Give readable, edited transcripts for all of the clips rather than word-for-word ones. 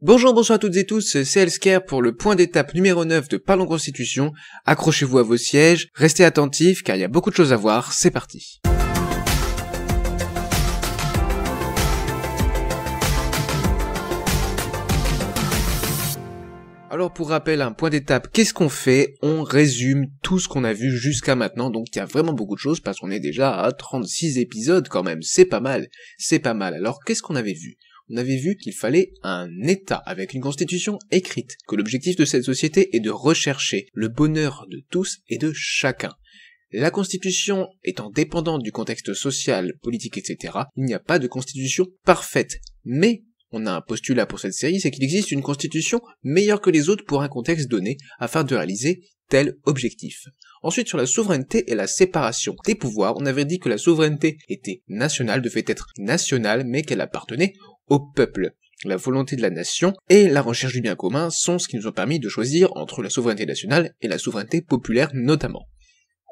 Bonjour, bonsoir à toutes et tous, c'est Elsker pour le point d'étape numéro 9 de Parlons Constitution. Accrochez-vous à vos sièges, restez attentifs car il y a beaucoup de choses à voir, c'est parti. Alors pour rappel, un point d'étape, qu'est-ce qu'on fait? On résume tout ce qu'on a vu jusqu'à maintenant, donc il y a vraiment beaucoup de choses parce qu'on est déjà à 36 épisodes quand même, c'est pas mal. Alors qu'est-ce qu'on avait vu? On avait vu qu'il fallait un État avec une constitution écrite, que l'objectif de cette société est de rechercher le bonheur de tous et de chacun. La constitution étant dépendante du contexte social, politique, etc., il n'y a pas de constitution parfaite, mais on a un postulat pour cette série, c'est qu'il existe une constitution meilleure que les autres pour un contexte donné, afin de réaliser tel objectif. Ensuite, sur la souveraineté et la séparation des pouvoirs, on avait dit que la souveraineté était nationale, devait être nationale, mais qu'elle appartenait au peuple. La volonté de la nation et la recherche du bien commun sont ce qui nous ont permis de choisir entre la souveraineté nationale et la souveraineté populaire notamment.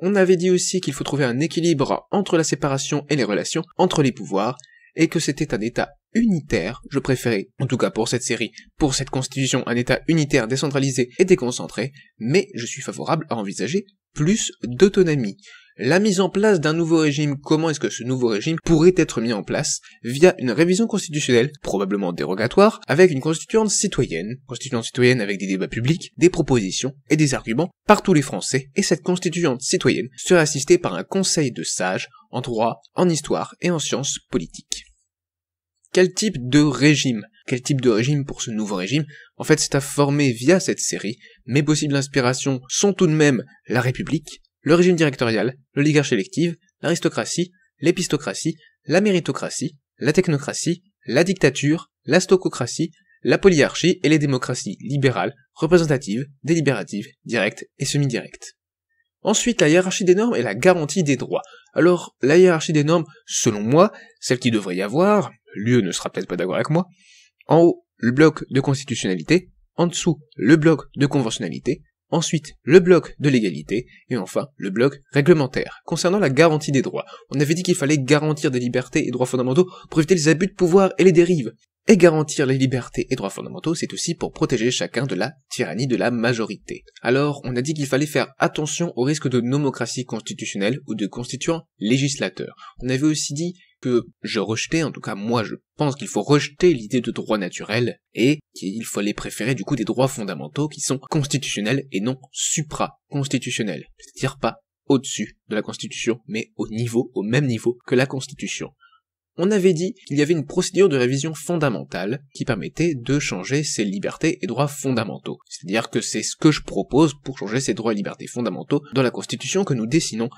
On avait dit aussi qu'il faut trouver un équilibre entre la séparation et les relations entre les pouvoirs, et que c'était un État unitaire, je préférais, en tout cas pour cette série, pour cette constitution, un État unitaire, décentralisé et déconcentré, mais je suis favorable à envisager plus d'autonomie. La mise en place d'un nouveau régime, comment est-ce que ce nouveau régime pourrait être mis en place? Via une révision constitutionnelle, probablement dérogatoire, avec une constituante citoyenne avec des débats publics, des propositions et des arguments par tous les Français, et cette constituante citoyenne serait assistée par un conseil de sages en droit, en histoire et en sciences politiques. Quel type de régime? Quel type de régime pour ce nouveau régime? En fait, c'est à former via cette série. Mes possibles inspirations sont tout de même la République, le régime directorial, l'oligarchie élective, l'aristocratie, l'épistocratie, la méritocratie, la technocratie, la dictature, la stococratie, la polyarchie et les démocraties libérales, représentatives, délibératives, directes et semi-directes. Ensuite, la hiérarchie des normes et la garantie des droits. Alors, la hiérarchie des normes, selon moi, celle qui devrait y avoir, l'UE ne sera peut-être pas d'accord avec moi, en haut, le bloc de constitutionnalité, en dessous, le bloc de conventionnalité, ensuite, le bloc de l'égalité, et enfin, le bloc réglementaire. Concernant la garantie des droits, on avait dit qu'il fallait garantir des libertés et droits fondamentaux pour éviter les abus de pouvoir et les dérives. Et garantir les libertés et droits fondamentaux, c'est aussi pour protéger chacun de la tyrannie de la majorité. Alors, on a dit qu'il fallait faire attention au risque de nomocratie constitutionnelle ou de constituant législateur. On avait aussi dit que je rejetais, en tout cas moi je pense qu'il faut rejeter l'idée de droit naturel et qu'il fallait préférer du coup des droits fondamentaux qui sont constitutionnels et non supra-constitutionnels. C'est-à-dire pas au-dessus de la Constitution, mais au même niveau que la Constitution. On avait dit qu'il y avait une procédure de révision fondamentale qui permettait de changer ces libertés et droits fondamentaux. C'est-à-dire que c'est ce que je propose pour changer ces droits et libertés fondamentaux dans la Constitution que nous dessinons,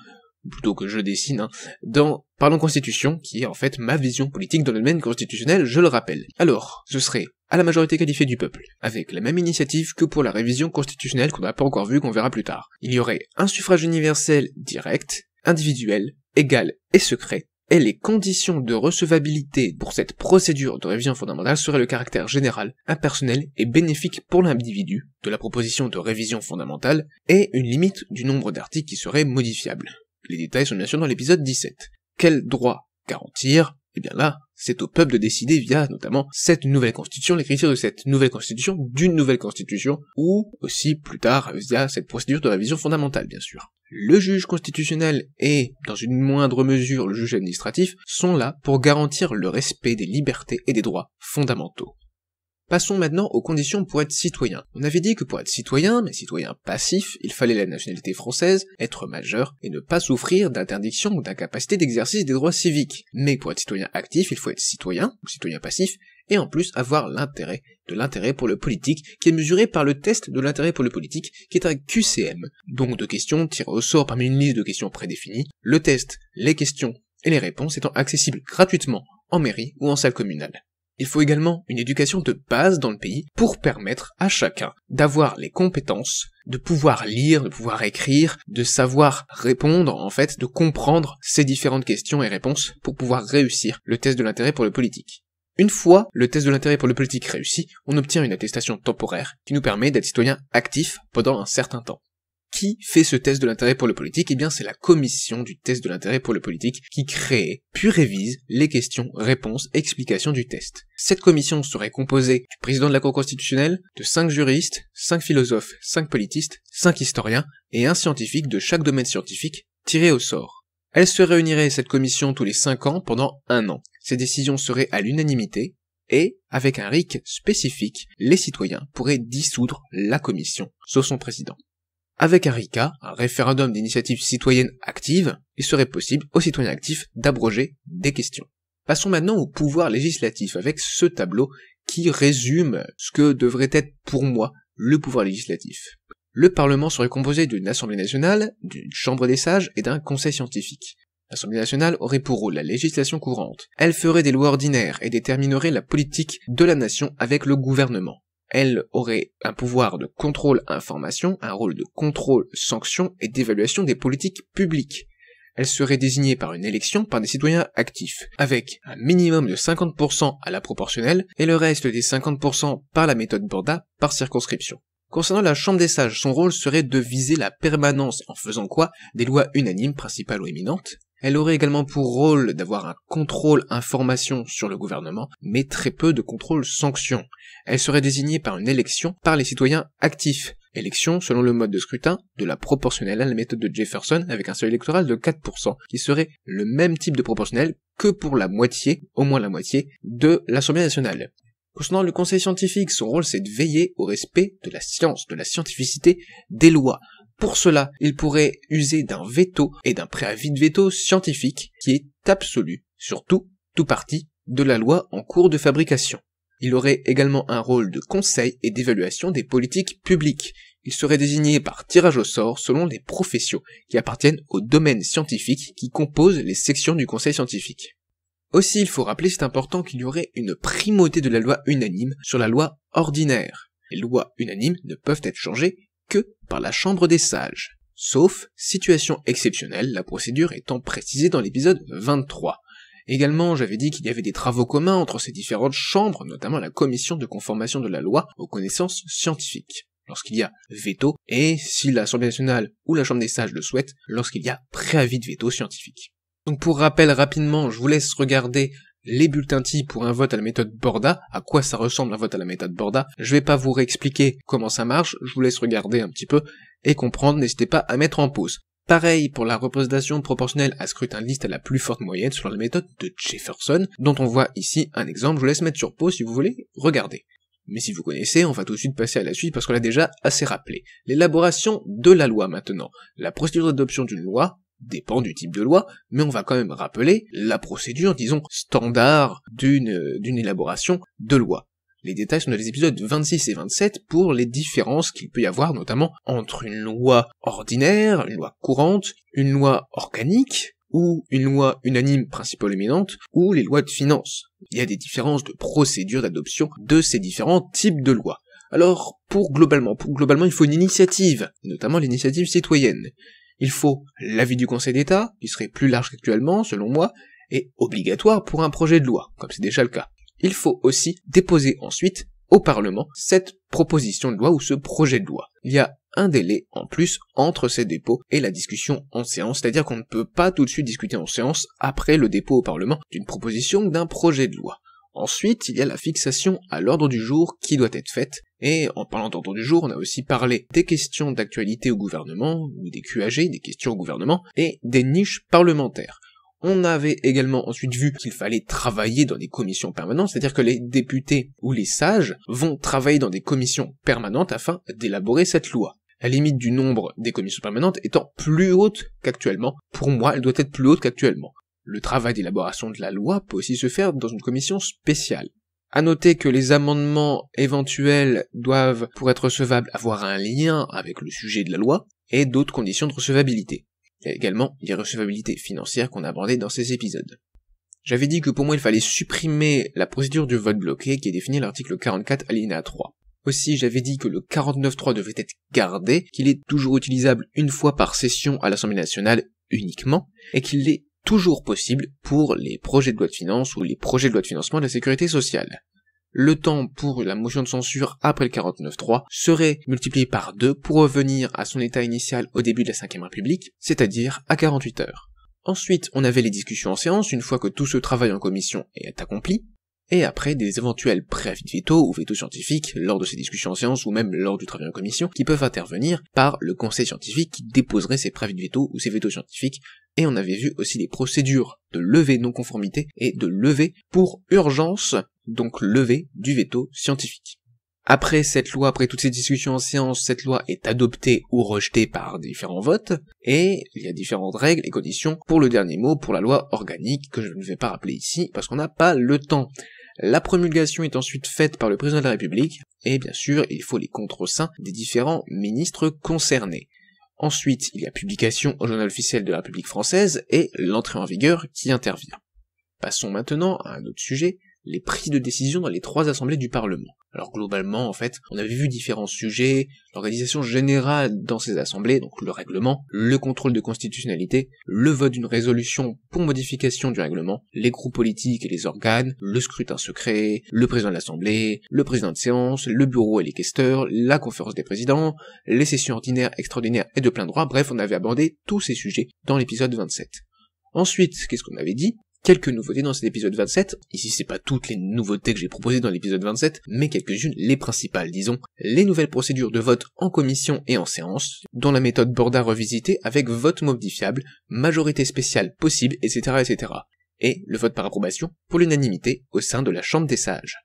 plutôt que je dessine, dans Parlons Constitution, qui est en fait ma vision politique dans le domaine constitutionnel, je le rappelle. Alors, ce serait à la majorité qualifiée du peuple, avec la même initiative que pour la révision constitutionnelle qu'on n'a pas encore vue, qu'on verra plus tard. Il y aurait un suffrage universel direct, individuel, égal et secret, et les conditions de recevabilité pour cette procédure de révision fondamentale seraient le caractère général, impersonnel et bénéfique pour l'individu de la proposition de révision fondamentale, et une limite du nombre d'articles qui serait modifiable. Les détails sont bien sûr dans l'épisode 17. Quel droit garantir? Eh bien là, c'est au peuple de décider via notamment cette nouvelle constitution, l'écriture de cette nouvelle constitution, d'une nouvelle constitution, ou aussi plus tard via cette procédure de révision fondamentale bien sûr. Le juge constitutionnel et, dans une moindre mesure, le juge administratif sont là pour garantir le respect des libertés et des droits fondamentaux. Passons maintenant aux conditions pour être citoyen. On avait dit que pour être citoyen, mais citoyen passif, il fallait la nationalité française, être majeur, et ne pas souffrir d'interdiction ou d'incapacité d'exercice des droits civiques. Mais pour être citoyen actif, il faut être citoyen, ou citoyen passif, et en plus avoir l'intérêt pour le politique, qui est mesuré par le test de l'intérêt pour le politique, qui est un QCM, donc de questions tirées au sort parmi une liste de questions prédéfinies, le test, les questions et les réponses étant accessibles gratuitement en mairie ou en salle communale. Il faut également une éducation de base dans le pays pour permettre à chacun d'avoir les compétences, de pouvoir lire, de pouvoir écrire, de savoir répondre, en fait, de comprendre ces différentes questions et réponses pour pouvoir réussir le test de l'intérêt pour le politique. Une fois le test de l'intérêt pour le politique réussi, on obtient une attestation temporaire qui nous permet d'être citoyen actif pendant un certain temps. Qui fait ce test de l'intérêt pour le politique? Eh bien, c'est la commission du test de l'intérêt pour le politique qui crée, puis révise les questions, réponses, explications du test. Cette commission serait composée du président de la Cour constitutionnelle, de 5 juristes, 5 philosophes, 5 politistes, 5 historiens et un scientifique de chaque domaine scientifique tiré au sort. Elle se réunirait, cette commission, tous les 5 ans pendant 1 an. Ces décisions seraient à l'unanimité, et, avec un RIC spécifique, les citoyens pourraient dissoudre la commission, sauf son président. Avec un RICA, un référendum d'initiative citoyenne active, il serait possible aux citoyens actifs d'abroger des questions. Passons maintenant au pouvoir législatif, avec ce tableau qui résume ce que devrait être pour moi le pouvoir législatif. Le Parlement serait composé d'une Assemblée nationale, d'une Chambre des sages et d'un Conseil scientifique. L'Assemblée nationale aurait pour rôle la législation courante. Elle ferait des lois ordinaires et déterminerait la politique de la nation avec le gouvernement. Elle aurait un pouvoir de contrôle-information, un rôle de contrôle-sanction et d'évaluation des politiques publiques. Elle serait désignée par une élection par des citoyens actifs, avec un minimum de 50% à la proportionnelle et le reste des 50% par la méthode Borda par circonscription. Concernant la Chambre des sages, son rôle serait de viser la permanence en faisant quoi? Des lois unanimes, principales ou éminentes. Elle aurait également pour rôle d'avoir un contrôle-information sur le gouvernement, mais très peu de contrôle-sanction. Elle serait désignée par une élection par les citoyens actifs. Élection selon le mode de scrutin de la proportionnelle à la méthode de Jefferson avec un seuil électoral de 4%, qui serait le même type de proportionnel que pour la moitié, au moins la moitié, de l'Assemblée nationale. Concernant le Conseil scientifique, son rôle c'est de veiller au respect de la science, de la scientificité des lois. Pour cela, il pourrait user d'un veto et d'un préavis de veto scientifique qui est absolu sur tout parti de la loi en cours de fabrication. Il aurait également un rôle de conseil et d'évaluation des politiques publiques. Il serait désigné par tirage au sort selon les professions qui appartiennent au domaine scientifique qui composent les sections du conseil scientifique. Aussi, il faut rappeler, c'est important, qu'il y aurait une primauté de la loi unanime sur la loi ordinaire. Les lois unanimes ne peuvent être changées que par la Chambre des sages, sauf situation exceptionnelle, la procédure étant précisée dans l'épisode 23. Également, j'avais dit qu'il y avait des travaux communs entre ces différentes chambres, notamment la commission de conformation de la loi aux connaissances scientifiques, lorsqu'il y a veto, et si l'Assemblée nationale ou la Chambre des sages le souhaitent, lorsqu'il y a préavis de veto scientifique. Donc pour rappel rapidement, je vous laisse regarder les bulletins types pour un vote à la méthode Borda, à quoi ça ressemble un vote à la méthode Borda. Je vais pas vous réexpliquer comment ça marche, je vous laisse regarder un petit peu et comprendre, n'hésitez pas à mettre en pause. Pareil pour la représentation proportionnelle à scrutin de liste à la plus forte moyenne selon la méthode de Jefferson, dont on voit ici un exemple, je vous laisse mettre sur pause si vous voulez regarder. Mais si vous connaissez, on va tout de suite passer à la suite parce qu'on l'a déjà assez rappelé. L'élaboration de la loi maintenant. La procédure d'adoption d'une loi dépend du type de loi, mais on va quand même rappeler la procédure, disons, standard d'une élaboration de loi. Les détails sont dans les épisodes 26 et 27 pour les différences qu'il peut y avoir, notamment entre une loi ordinaire, une loi courante, une loi organique, ou une loi unanime principale éminente, ou les lois de finances. Il y a des différences de procédure d'adoption de ces différents types de lois. Alors, pour globalement, il faut une initiative, notamment l'initiative citoyenne. Il faut l'avis du Conseil d'État, qui serait plus large qu'actuellement, selon moi, et obligatoire pour un projet de loi, comme c'est déjà le cas. Il faut aussi déposer ensuite au Parlement cette proposition de loi ou ce projet de loi. Il y a un délai en plus entre ces dépôts et la discussion en séance, c'est-à-dire qu'on ne peut pas tout de suite discuter en séance après le dépôt au Parlement d'une proposition ou d'un projet de loi. Ensuite, il y a la fixation à l'ordre du jour qui doit être faite, et en parlant d'ordre du jour, on a aussi parlé des questions d'actualité au gouvernement, ou des QAG, des questions au gouvernement, et des niches parlementaires. On avait également ensuite vu qu'il fallait travailler dans des commissions permanentes, c'est-à-dire que les députés ou les sages vont travailler dans des commissions permanentes afin d'élaborer cette loi. La limite du nombre des commissions permanentes étant plus haute qu'actuellement, pour moi elle doit être plus haute qu'actuellement. Le travail d'élaboration de la loi peut aussi se faire dans une commission spéciale. À noter que les amendements éventuels doivent, pour être recevables, avoir un lien avec le sujet de la loi, et d'autres conditions de recevabilité. Il y a également les recevabilités financières qu'on a abordées dans ces épisodes. J'avais dit que pour moi il fallait supprimer la procédure du vote bloqué qui est définie à l'article 44 alinéa 3. Aussi j'avais dit que le 49.3 devait être gardé, qu'il est toujours utilisable une fois par session à l'Assemblée nationale uniquement, et qu'il est toujours possible pour les projets de loi de finances ou les projets de loi de financement de la sécurité sociale. Le temps pour la motion de censure après le 49.3 serait multiplié par 2 pour revenir à son état initial au début de la 5ème République, c'est-à-dire à 48 heures. Ensuite, on avait les discussions en séance une fois que tout ce travail en commission est accompli, et après des éventuels préavis de veto ou veto scientifiques lors de ces discussions en séance ou même lors du travail en commission qui peuvent intervenir par le conseil scientifique qui déposerait ses préavis de veto ou ses veto scientifiques, et on avait vu aussi les procédures de levée de non-conformité et de levée pour urgence, donc levée du veto scientifique. Après cette loi, après toutes ces discussions en séance, cette loi est adoptée ou rejetée par différents votes, et il y a différentes règles et conditions pour le dernier mot, pour la loi organique, que je ne vais pas rappeler ici, parce qu'on n'a pas le temps. La promulgation est ensuite faite par le président de la République, et bien sûr, il faut les contreseins des différents ministres concernés. Ensuite, il y a publication au journal officiel de la République française, et l'entrée en vigueur qui intervient. Passons maintenant à un autre sujet, les prises de décision dans les 3 assemblées du Parlement. Alors globalement, en fait, on avait vu différents sujets, l'organisation générale dans ces assemblées, donc le règlement, le contrôle de constitutionnalité, le vote d'une résolution pour modification du règlement, les groupes politiques et les organes, le scrutin secret, le président de l'assemblée, le président de séance, le bureau et les questeurs, la conférence des présidents, les sessions ordinaires, extraordinaires et de plein droit, bref, on avait abordé tous ces sujets dans l'épisode 27. Ensuite, qu'est-ce qu'on avait dit ? Quelques nouveautés dans cet épisode 27, ici c'est pas toutes les nouveautés que j'ai proposées dans l'épisode 27, mais quelques-unes, les principales disons, les nouvelles procédures de vote en commission et en séance, dont la méthode Borda revisitée avec vote modifiable, majorité spéciale possible, etc., etc., et le vote par approbation pour l'unanimité au sein de la Chambre des Sages.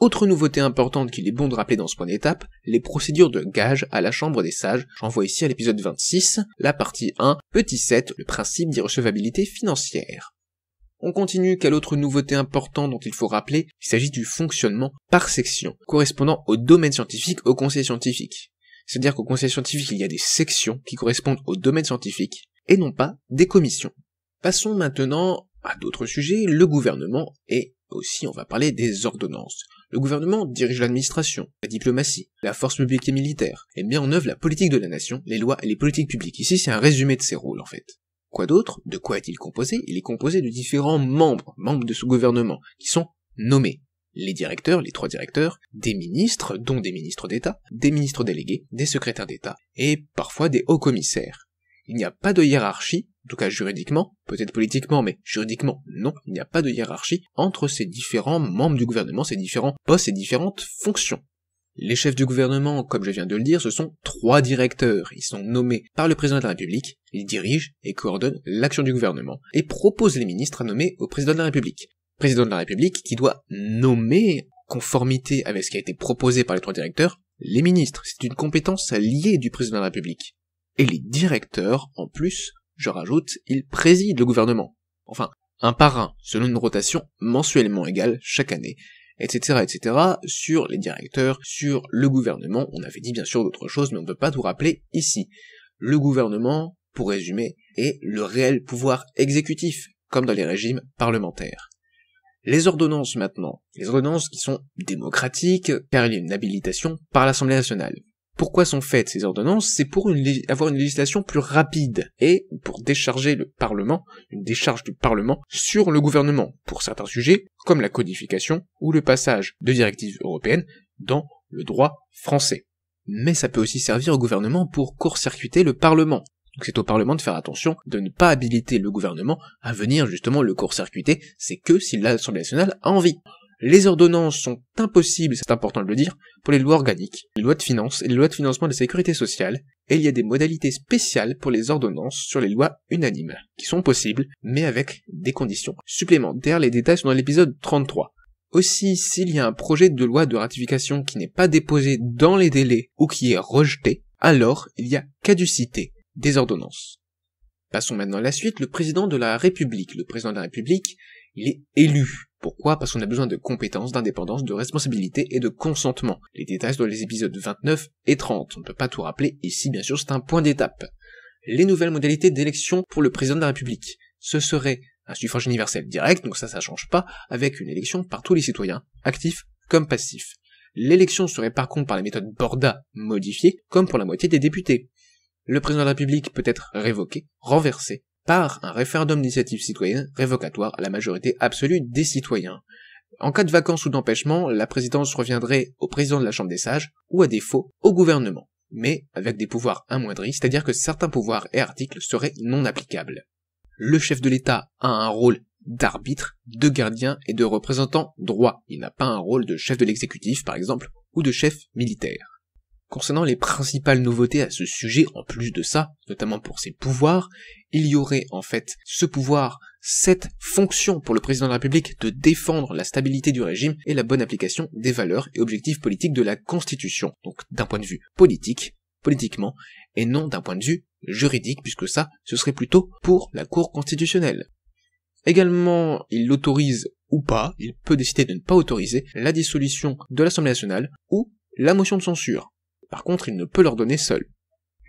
Autre nouveauté importante qu'il est bon de rappeler dans ce point d'étape, les procédures de gage à la Chambre des Sages, j'envoie ici à l'épisode 26, la partie 1, petit 7, le principe d'irrecevabilité financière. On continue, quelle autre nouveauté importante dont il faut rappeler, il s'agit du fonctionnement par section, correspondant au domaine scientifique, au conseil scientifique. C'est-à-dire qu'au conseil scientifique, il y a des sections qui correspondent au domaine scientifique, et non pas des commissions. Passons maintenant à d'autres sujets, le gouvernement, et aussi on va parler des ordonnances. Le gouvernement dirige l'administration, la diplomatie, la force publique et militaire, et met en œuvre la politique de la nation, les lois et les politiques publiques. Ici c'est un résumé de ces rôles en fait. Quoi d'autre? De quoi est-il composé? Il est composé de différents membres de ce gouvernement, qui sont nommés. Les directeurs, les 3 directeurs, des ministres, dont des ministres d'État, des ministres délégués, des secrétaires d'État, et parfois des hauts commissaires. Il n'y a pas de hiérarchie, en tout cas juridiquement, peut-être politiquement, mais juridiquement, non, il n'y a pas de hiérarchie entre ces différents membres du gouvernement, ces différents postes, ces différentes fonctions. Les chefs du gouvernement, comme je viens de le dire, ce sont 3 directeurs. Ils sont nommés par le président de la République, ils dirigent et coordonnent l'action du gouvernement, et proposent les ministres à nommer au président de la République. Président de la République qui doit nommer, conformité avec ce qui a été proposé par les 3 directeurs, les ministres. C'est une compétence liée du président de la République. Et les directeurs, en plus, je rajoute, ils président le gouvernement. Enfin, un par un, selon une rotation mensuellement égale chaque année. Etc., etc., sur les directeurs, sur le gouvernement, on avait dit bien sûr d'autres choses, mais on ne peut pas tout rappeler ici. Le gouvernement, pour résumer, est le réel pouvoir exécutif, comme dans les régimes parlementaires. Les ordonnances maintenant, les ordonnances qui sont démocratiques, car il y a une habilitation par l'Assemblée nationale. Pourquoi sont faites ces ordonnances? C'est pour avoir une législation plus rapide, et pour décharger le Parlement, une décharge du Parlement sur le gouvernement, pour certains sujets, comme la codification ou le passage de directives européennes dans le droit français. Mais ça peut aussi servir au gouvernement pour court-circuiter le Parlement. Donc c'est au Parlement de faire attention de ne pas habiliter le gouvernement à venir justement le court-circuiter, c'est que si l'Assemblée nationale a envie. Les ordonnances sont impossibles, c'est important de le dire, pour les lois organiques, les lois de finances et les lois de financement de la sécurité sociale, et il y a des modalités spéciales pour les ordonnances sur les lois unanimes, qui sont possibles, mais avec des conditions supplémentaires, les détails sont dans l'épisode 33. Aussi, s'il y a un projet de loi de ratification qui n'est pas déposé dans les délais ou qui est rejeté, alors il y a caducité des ordonnances. Passons maintenant à la suite, le président de la République. Le président de la République, il est élu. Pourquoi? Parce qu'on a besoin de compétences, d'indépendance, de responsabilité et de consentement. Les détails sont dans les épisodes 29 et 30. On ne peut pas tout rappeler ici, bien sûr, c'est un point d'étape. Les nouvelles modalités d'élection pour le président de la République. Ce serait un suffrage universel direct, donc ça change pas, avec une élection par tous les citoyens, actifs comme passifs. L'élection serait par contre par la méthode Borda modifiée, comme pour la moitié des députés. Le président de la République peut être révoqué, renversé, par un référendum d'initiative citoyenne révocatoire à la majorité absolue des citoyens. En cas de vacances ou d'empêchement, la présidence reviendrait au président de la Chambre des Sages, ou à défaut, au gouvernement, mais avec des pouvoirs amoindris, c'est-à-dire que certains pouvoirs et articles seraient non applicables. Le chef de l'État a un rôle d'arbitre, de gardien et de représentant droit. Il n'a pas un rôle de chef de l'exécutif, par exemple, ou de chef militaire. Concernant les principales nouveautés à ce sujet, en plus de ça, notamment pour ses pouvoirs, il y aurait en fait ce pouvoir, cette fonction pour le président de la République de défendre la stabilité du régime et la bonne application des valeurs et objectifs politiques de la Constitution, donc d'un point de vue politiquement, et non d'un point de vue juridique, puisque ça, ce serait plutôt pour la Cour constitutionnelle. Également, il autorise ou pas, il peut décider de ne pas autoriser la dissolution de l'Assemblée nationale ou la motion de censure. Par contre, il ne peut l'ordonner seul.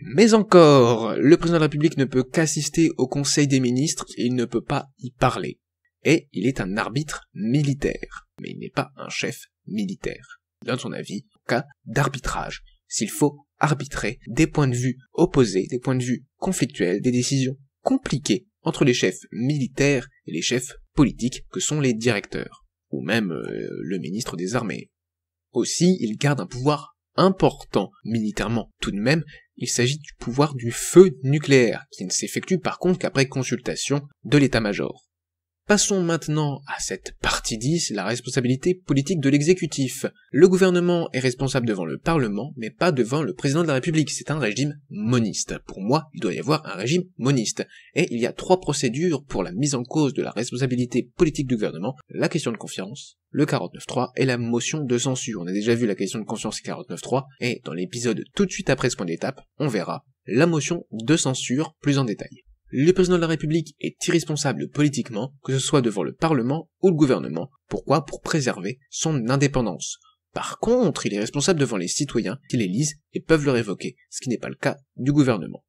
Mais encore, le président de la République ne peut qu'assister au Conseil des ministres, et il ne peut pas y parler. Et il est un arbitre militaire, mais il n'est pas un chef militaire. Il donne son avis en cas d'arbitrage, s'il faut arbitrer des points de vue opposés, des points de vue conflictuels, des décisions compliquées entre les chefs militaires et les chefs politiques que sont les directeurs, ou même le ministre des Armées. Aussi, il garde un pouvoir important militairement. Tout de même, il s'agit du pouvoir du feu nucléaire, qui ne s'effectue par contre qu'après consultation de l'état-major. Passons maintenant à cette partie 10, la responsabilité politique de l'exécutif. Le gouvernement est responsable devant le Parlement, mais pas devant le président de la République. C'est un régime moniste. Pour moi, il doit y avoir un régime moniste. Et il y a 3 procédures pour la mise en cause de la responsabilité politique du gouvernement: la question de confiance, le 49.3 et la motion de censure. On a déjà vu la question de confiance et 49.3, et dans l'épisode tout de suite après ce point d'étape, on verra la motion de censure plus en détail. Le président de la République est irresponsable politiquement, que ce soit devant le Parlement ou le gouvernement. Pourquoi ? Pour préserver son indépendance. Par contre, il est responsable devant les citoyens qui l'élisent et peuvent le révoquer, ce qui n'est pas le cas du gouvernement.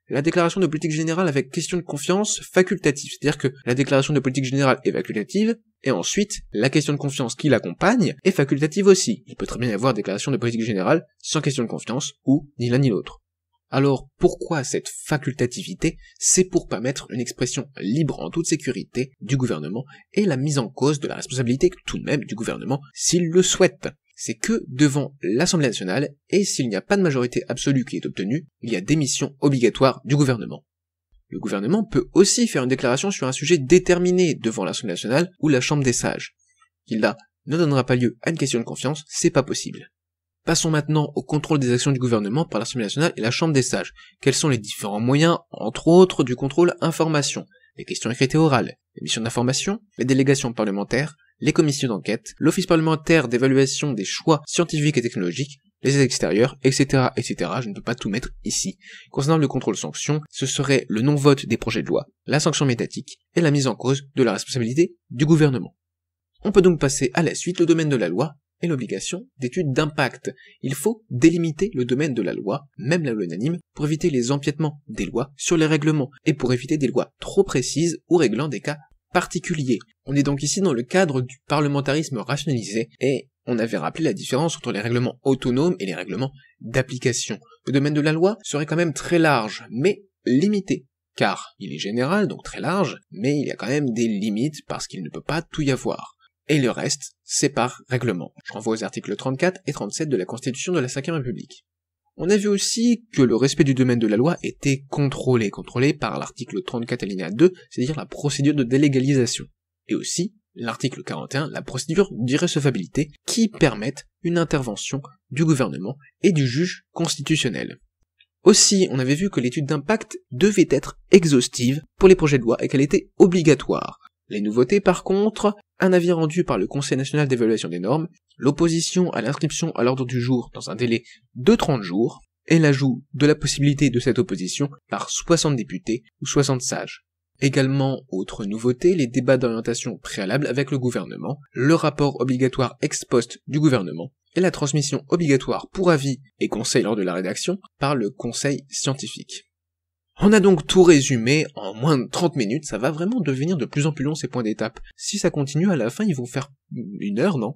La déclaration de politique générale avec question de confiance facultative, c'est-à-dire que la déclaration de politique générale est facultative, et ensuite, la question de confiance qui l'accompagne est facultative aussi. Il peut très bien y avoir déclaration de politique générale sans question de confiance, ou ni l'un ni l'autre. Alors, pourquoi cette facultativité ? C'est pour permettre une expression libre en toute sécurité du gouvernement et la mise en cause de la responsabilité tout de même du gouvernement s'il le souhaite. C'est que devant l'Assemblée nationale, et s'il n'y a pas de majorité absolue qui est obtenue, il y a démission obligatoire du gouvernement. Le gouvernement peut aussi faire une déclaration sur un sujet déterminé devant l'Assemblée nationale ou la Chambre des sages. Qu'il là ne donnera pas lieu à une question de confiance, c'est pas possible. Passons maintenant au contrôle des actions du gouvernement par l'Assemblée nationale et la Chambre des sages. Quels sont les différents moyens, entre autres, du contrôle information? Les questions écrites et orales, les missions d'information, les délégations parlementaires, les commissions d'enquête, l'office parlementaire d'évaluation des choix scientifiques et technologiques, les aides extérieures, etc., etc. Je ne peux pas tout mettre ici. Concernant le contrôle sanction, ce serait le non-vote des projets de loi, la sanction médiatique et la mise en cause de la responsabilité du gouvernement. On peut donc passer à la suite, le domaine de la loi et l'obligation d'étude d'impact. Il faut délimiter le domaine de la loi, même la loi unanime, pour éviter les empiètements des lois sur les règlements et pour éviter des lois trop précises ou réglant des cas particuliers. On est donc ici dans le cadre du parlementarisme rationalisé et on avait rappelé la différence entre les règlements autonomes et les règlements d'application. Le domaine de la loi serait quand même très large, mais limité, car il est général, donc très large, mais il y a quand même des limites parce qu'il ne peut pas tout y avoir. Et le reste, c'est par règlement. Je renvoie aux articles 34 et 37 de la Constitution de la Ve République. On a vu aussi que le respect du domaine de la loi était contrôlé par l'article 34 alinéa 2, c'est-à-dire la procédure de délégalisation. Et aussi, l'article 41, la procédure d'irrecevabilité, qui permettent une intervention du gouvernement et du juge constitutionnel. Aussi, on avait vu que l'étude d'impact devait être exhaustive pour les projets de loi et qu'elle était obligatoire. Les nouveautés, par contre, un avis rendu par le Conseil national d'évaluation des normes, l'opposition à l'inscription à l'ordre du jour dans un délai de 30 jours, et l'ajout de la possibilité de cette opposition par 60 députés ou 60 sages. Également, autre nouveauté, les débats d'orientation préalables avec le gouvernement, le rapport obligatoire ex post du gouvernement, et la transmission obligatoire pour avis et conseil lors de la rédaction par le conseil scientifique. On a donc tout résumé en moins de 30 minutes, ça va vraiment devenir de plus en plus long ces points d'étape. Si ça continue, à la fin ils vont faire 1 heure, non?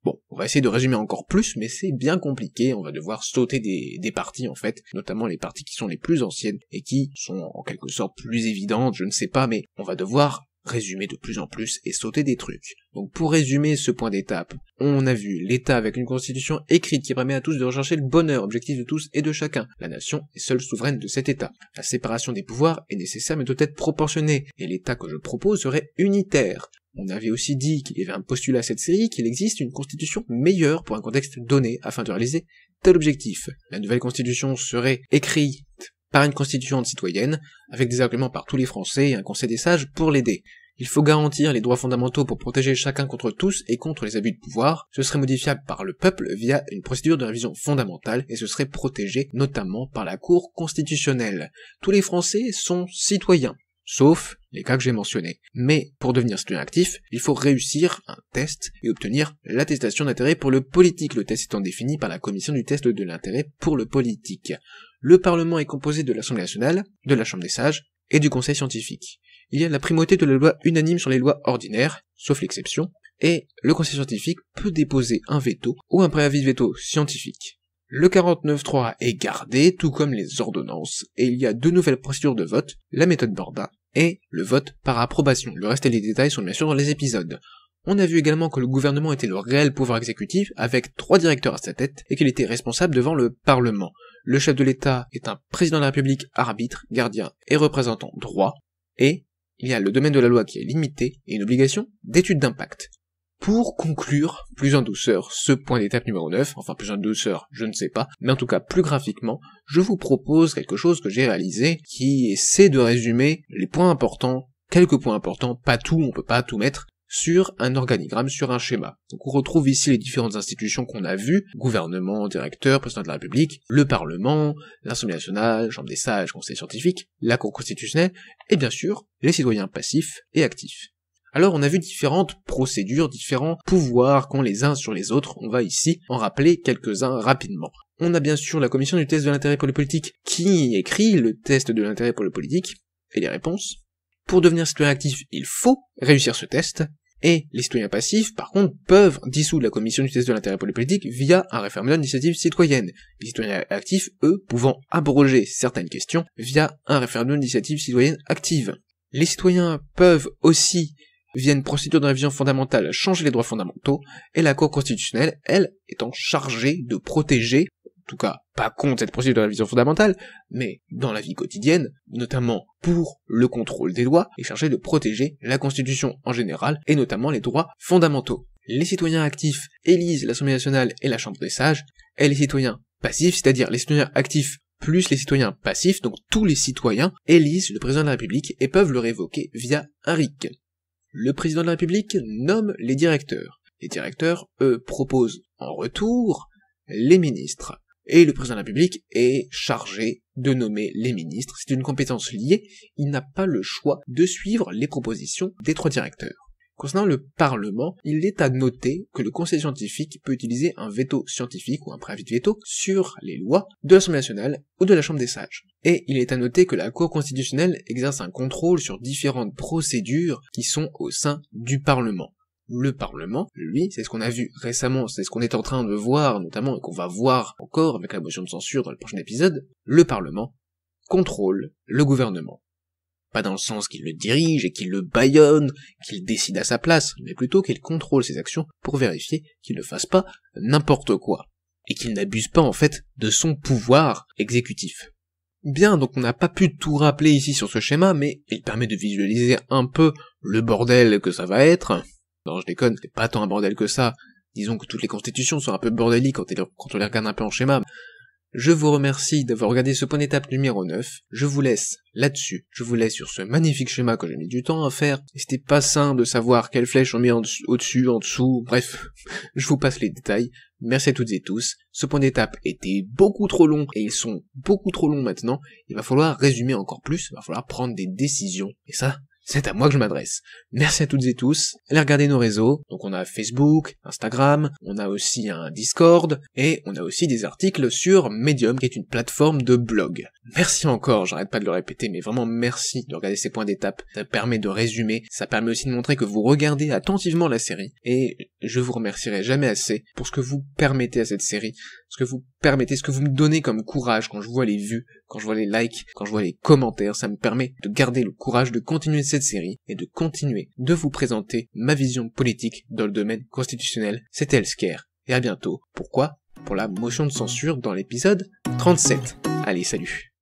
Bon, on va essayer de résumer encore plus, mais c'est bien compliqué, on va devoir sauter des parties en fait, notamment les parties qui sont les plus anciennes, et qui sont en quelque sorte plus évidentes, je ne sais pas, mais on va devoir résumer de plus en plus et sauter des trucs. Donc pour résumer ce point d'étape, on a vu l'État avec une constitution écrite qui permet à tous de rechercher le bonheur, objectif de tous et de chacun. La nation est seule souveraine de cet État. La séparation des pouvoirs est nécessaire mais doit être proportionnée, et l'État que je propose serait unitaire. On avait aussi dit qu'il y avait un postulat à cette série, qu'il existe une constitution meilleure pour un contexte donné afin de réaliser tel objectif. La nouvelle constitution serait écrite par une constituante citoyenne, avec des arguments par tous les Français et un conseil des sages pour l'aider. Il faut garantir les droits fondamentaux pour protéger chacun contre tous et contre les abus de pouvoir. Ce serait modifiable par le peuple via une procédure de révision fondamentale et ce serait protégé notamment par la Cour constitutionnelle. Tous les Français sont citoyens, sauf les cas que j'ai mentionnés. Mais pour devenir citoyen actif, il faut réussir un test et obtenir l'attestation d'intérêt pour le politique, le test étant défini par la commission du test de l'intérêt pour le politique. Le Parlement est composé de l'Assemblée nationale, de la Chambre des sages et du Conseil scientifique. Il y a la primauté de la loi unanime sur les lois ordinaires, sauf l'exception, et le Conseil scientifique peut déposer un veto ou un préavis de veto scientifique. Le 49.3 est gardé, tout comme les ordonnances, et il y a deux nouvelles procédures de vote, la méthode Borda et le vote par approbation. Le reste et les détails sont bien sûr dans les épisodes. On a vu également que le gouvernement était le réel pouvoir exécutif, avec 3 directeurs à sa tête, et qu'il était responsable devant le Parlement. Le chef de l'État est un président de la République arbitre, gardien et représentant droit, et il y a le domaine de la loi qui est limité, et une obligation d'étude d'impact. Pour conclure, plus en douceur, ce point d'étape numéro 9, enfin plus en douceur, je ne sais pas, mais en tout cas plus graphiquement, je vous propose quelque chose que j'ai réalisé, qui essaie de résumer les points importants, quelques points importants, pas tout, on peut pas tout mettre, sur un organigramme, sur un schéma. Donc on retrouve ici les différentes institutions qu'on a vues, gouvernement, directeur, président de la République, le Parlement, l'Assemblée nationale, Chambre des sages, Conseil scientifique, la Cour constitutionnelle, et bien sûr, les citoyens passifs et actifs. Alors on a vu différentes procédures, différents pouvoirs qu'ont les uns sur les autres, on va ici en rappeler quelques-uns rapidement. On a bien sûr la commission du test de l'intérêt pour le politique qui écrit le test de l'intérêt pour le politique, et les réponses. Pour devenir citoyen actif, il faut réussir ce test, et les citoyens passifs, par contre, peuvent dissoudre la commission du test de l'intérêt pour le politique via un référendum d'initiative citoyenne. Les citoyens actifs, eux, pouvant abroger certaines questions via un référendum d'initiative citoyenne active. Les citoyens peuvent aussi, via une procédure de révision fondamentale, changer les droits fondamentaux, et la Cour constitutionnelle, elle, étant chargée de protéger, en tout cas pas contre cette procédure de révision fondamentale, mais dans la vie quotidienne, notamment pour le contrôle des lois, est chargée de protéger la Constitution en général, et notamment les droits fondamentaux. Les citoyens actifs élisent l'Assemblée nationale et la Chambre des sages, et les citoyens passifs, c'est-à-dire les citoyens actifs plus les citoyens passifs, donc tous les citoyens, élisent le président de la République et peuvent le révoquer via un RIC. Le président de la République nomme les directeurs. Les directeurs, eux, proposent en retour les ministres. Et le président de la République est chargé de nommer les ministres. C'est une compétence liée, il n'a pas le choix de suivre les propositions des 3 directeurs. Concernant le Parlement, il est à noter que le Conseil scientifique peut utiliser un veto scientifique ou un préavis de veto sur les lois de l'Assemblée nationale ou de la Chambre des sages. Et il est à noter que la Cour constitutionnelle exerce un contrôle sur différentes procédures qui sont au sein du Parlement. Le Parlement, lui, c'est ce qu'on a vu récemment, c'est ce qu'on est en train de voir notamment et qu'on va voir encore avec la motion de censure dans le prochain épisode, le Parlement contrôle le gouvernement. Pas dans le sens qu'il le dirige et qu'il le bâillonne, qu'il décide à sa place, mais plutôt qu'il contrôle ses actions pour vérifier qu'il ne fasse pas n'importe quoi, et qu'il n'abuse pas en fait de son pouvoir exécutif. Bien, donc on n'a pas pu tout rappeler ici sur ce schéma, mais il permet de visualiser un peu le bordel que ça va être. Non, je déconne, c'est pas tant un bordel que ça. Disons que toutes les constitutions sont un peu bordéliques quand on les regarde un peu en schéma. Je vous remercie d'avoir regardé ce point d'étape numéro 9. Je vous laisse là-dessus. Je vous laisse sur ce magnifique schéma que j'ai mis du temps à faire. Et c'était pas sain de savoir quelles flèches on met au-dessus, en dessous, bref. Je vous passe les détails. Merci à toutes et tous. Ce point d'étape était beaucoup trop long, et ils sont beaucoup trop longs maintenant. Il va falloir résumer encore plus, il va falloir prendre des décisions. Et ça, c'est à moi que je m'adresse. Merci à toutes et tous. Allez regarder nos réseaux. Donc on a Facebook, Instagram, on a aussi un Discord, et on a aussi des articles sur Medium, qui est une plateforme de blog. Merci encore, j'arrête pas de le répéter, mais vraiment merci de regarder ces points d'étape. Ça permet de résumer, ça permet aussi de montrer que vous regardez attentivement la série, et je vous remercierai jamais assez pour ce que vous permettez à cette série, ce que vous permettez, ce que vous me donnez comme courage quand je vois les vues, quand je vois les likes, quand je vois les commentaires, ça me permet de garder le courage de continuer cette cette série et de continuer de vous présenter ma vision politique dans le domaine constitutionnel. C'était Elsker, et à bientôt. Pourquoi ? Pour la motion de censure dans l'épisode 37. Allez, salut.